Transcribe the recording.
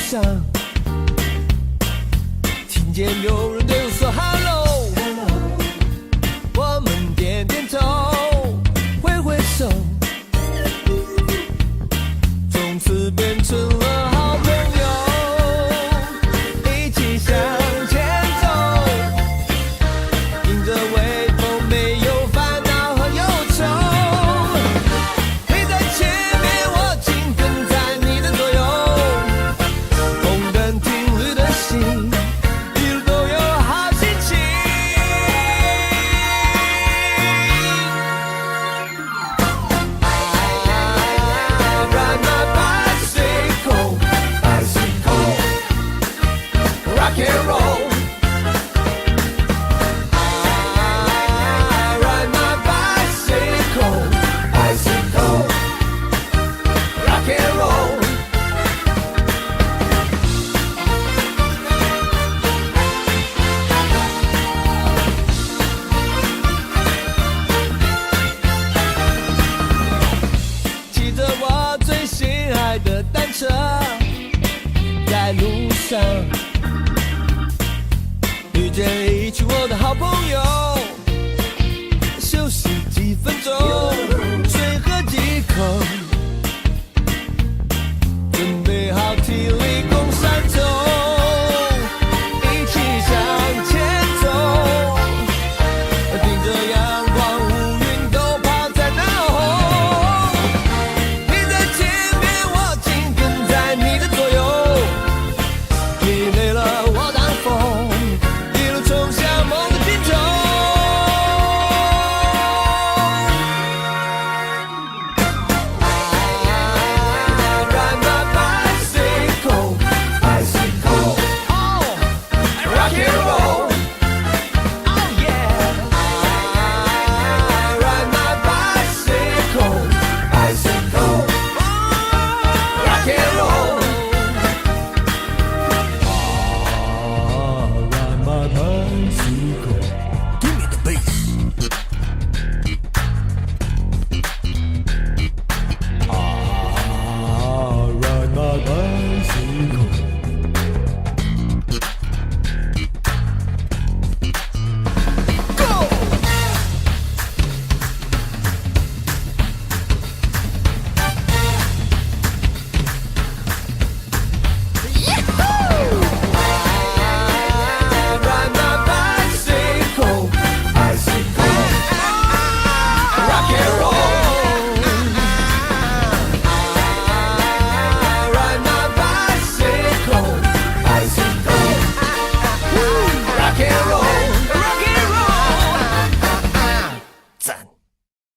上，听见有人对我说 Hello， 我们点点头，挥挥手，从此变成了好朋友，一起向前走，迎着微风，没有烦恼和忧愁。你在前面，我紧跟在你的左右，红灯停绿的心，一路都有好心情。Ride my bicycle, bicycle, rock and roll. Ride my bicycle, bicycle, rock and roll. 骑着我最心爱的单车，在路上遇见一群我的好朋友，休息几分钟，水喝几口。